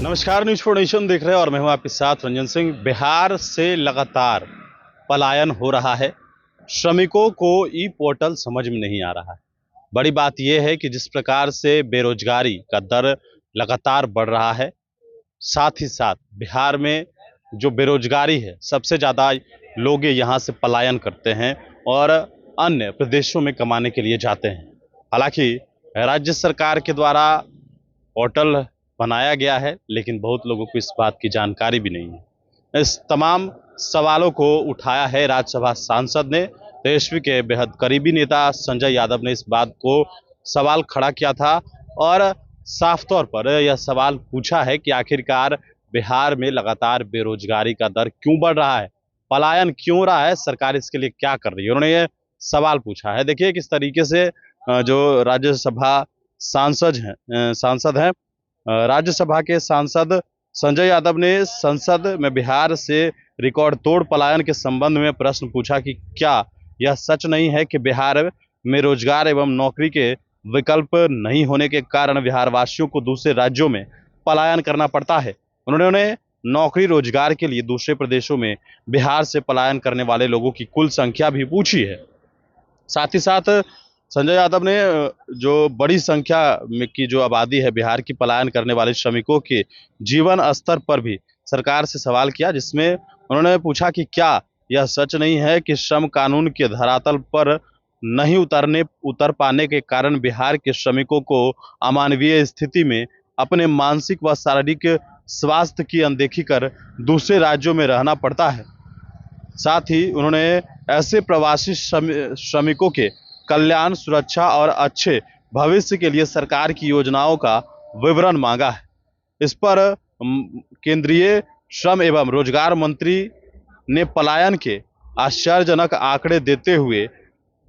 नमस्कार, news for nation देख रहे हैं और मैं हूं आपके साथ रंजन सिंह। बिहार से लगातार पलायन हो रहा है। श्रमिकों को ई पोर्टल समझ में नहीं आ रहा है। बड़ी बात यह है कि जिस प्रकार से बेरोजगारी का दर लगातार बढ़ रहा है, साथ ही साथ बिहार में जो बेरोजगारी है, सबसे ज़्यादा लोग यहाँ से पलायन करते हैं और अन्य प्रदेशों में कमाने के लिए जाते हैं। हालांकि राज्य सरकार के द्वारा पोर्टल बनाया गया है, लेकिन बहुत लोगों को इस बात की जानकारी भी नहीं है। इस तमाम सवालों को उठाया है राज्यसभा सांसद ने। तेजस्वी के बेहद करीबी नेता संजय यादव ने इस बात को सवाल खड़ा किया था और साफ तौर पर यह सवाल पूछा है कि आखिरकार बिहार में लगातार बेरोजगारी का दर क्यों बढ़ रहा है, पलायन क्यों हो रहा है, सरकार इसके लिए क्या कर रही है। उन्होंने ये सवाल पूछा है। देखिए किस तरीके से जो राज्यसभा सांसद हैं, राज्यसभा के सांसद संजय यादव ने संसद में बिहार से रिकॉर्ड तोड़ पलायन के संबंध में प्रश्न पूछा कि क्या यह सच नहीं है कि बिहार में रोजगार एवं नौकरी के विकल्प नहीं होने के कारण बिहार वासियों को दूसरे राज्यों में पलायन करना पड़ता है। उन्होंने नौकरी रोजगार के लिए दूसरे प्रदेशों में बिहार से पलायन करने वाले लोगों की कुल संख्या भी पूछी है। साथ ही साथ संजय यादव ने जो बड़ी संख्या में की जो आबादी है बिहार की पलायन करने वाले श्रमिकों के जीवन स्तर पर भी सरकार से सवाल किया, जिसमें उन्होंने पूछा कि क्या यह सच नहीं है कि श्रम कानून के धरातल पर नहीं उतर पाने के कारण बिहार के श्रमिकों को अमानवीय स्थिति में अपने मानसिक व शारीरिक स्वास्थ्य की अनदेखी कर दूसरे राज्यों में रहना पड़ता है। साथ ही उन्होंने ऐसे प्रवासी श्रमिकों के कल्याण, सुरक्षा और अच्छे भविष्य के लिए सरकार की योजनाओं का विवरण मांगा है। इस पर केंद्रीय श्रम एवं रोजगार मंत्री ने पलायन के आश्चर्यजनक आंकड़े देते हुए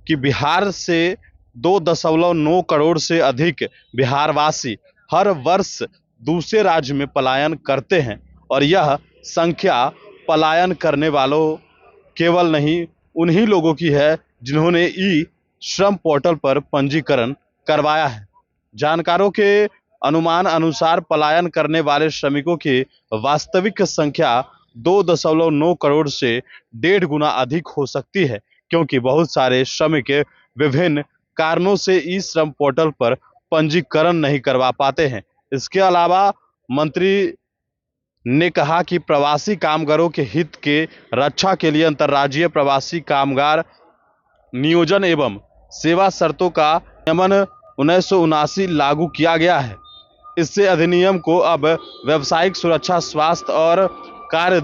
कि बिहार से 2.9 करोड़ से अधिक बिहारवासी हर वर्ष दूसरे राज्य में पलायन करते हैं और यह संख्या पलायन करने वालों केवल नहीं उन्हीं लोगों की है जिन्होंने ई श्रम पोर्टल पर पंजीकरण करवाया है। जानकारों के अनुमान अनुसार पलायन करने वाले श्रमिकों की वास्तविक संख्या 2.9 करोड़ से 1.5 गुना अधिक हो सकती है, क्योंकि बहुत सारे श्रमिक विभिन्न कारणों से ई श्रम पोर्टल पर पंजीकरण नहीं करवा पाते हैं। इसके अलावा मंत्री ने कहा कि प्रवासी कामगारों के हित के रक्षा के लिए अंतर्राज्यीय प्रवासी कामगार नियोजन एवं सेवा शर्तों का नियमन 1979 लागू किया गया है। इससे अधिनियम को अब व्यावसायिक सुरक्षा, स्वास्थ्य और कार्य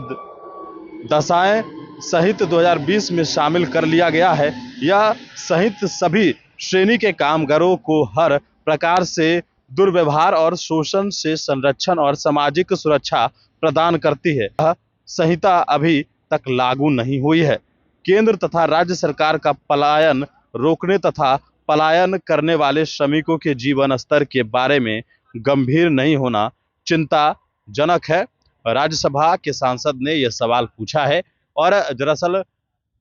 दशाएं सहित 2020 में शामिल कर लिया गया है। यह सहित सभी श्रेणी के कामगारों को हर प्रकार से दुर्व्यवहार और शोषण से संरक्षण और सामाजिक सुरक्षा प्रदान करती है। यह संहिता अभी तक लागू नहीं हुई है। केंद्र तथा राज्य सरकार का पलायन रोकने तथा पलायन करने वाले श्रमिकों के जीवन स्तर के बारे में गंभीर नहीं होना चिंताजनक है। राज्यसभा के सांसद ने यह सवाल पूछा है और दरअसल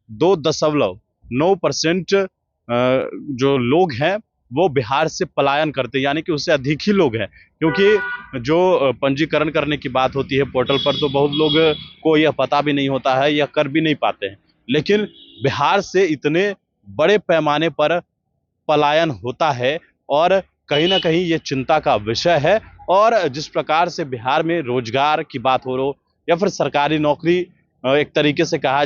2.9% जो लोग हैं वो बिहार से पलायन करते हैं, यानी कि उससे अधिक ही लोग हैं, क्योंकि जो पंजीकरण करने की बात होती है पोर्टल पर तो बहुत लोग को यह पता भी नहीं होता है या कर भी नहीं पाते हैं, लेकिन बिहार से इतने बड़े पैमाने पर पलायन होता है और कहीं ना कहीं ये चिंता का विषय है। और जिस प्रकार से बिहार में रोजगार की बात हो रही या फिर सरकारी नौकरी, एक तरीके से कहा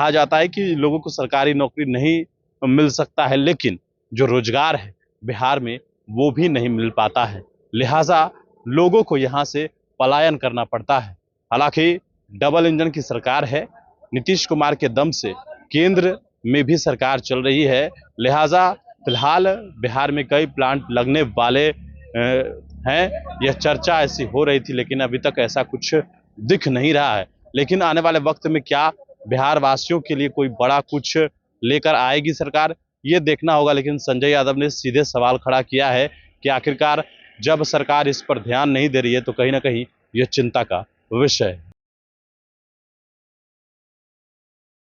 जाता है कि लोगों को सरकारी नौकरी नहीं मिल सकता है, लेकिन जो रोजगार है बिहार में वो भी नहीं मिल पाता है, लिहाजा लोगों को यहाँ से पलायन करना पड़ता है। हालांकि डबल इंजन की सरकार है, नीतीश कुमार के दम से केंद्र में भी सरकार चल रही है, लिहाजा फिलहाल बिहार में कई प्लांट लगने वाले हैं। यह चर्चा ऐसी हो रही थी, लेकिन अभी तक ऐसा कुछ दिख नहीं रहा है। लेकिन आने वाले वक्त में क्या बिहार वासियों के लिए कोई बड़ा कुछ लेकर आएगी सरकार, ये देखना होगा। लेकिन संजय यादव ने सीधे सवाल खड़ा किया है कि आखिरकार जब सरकार इस पर ध्यान नहीं दे रही है तो कहीं ना कहीं यह चिंता का विषय है।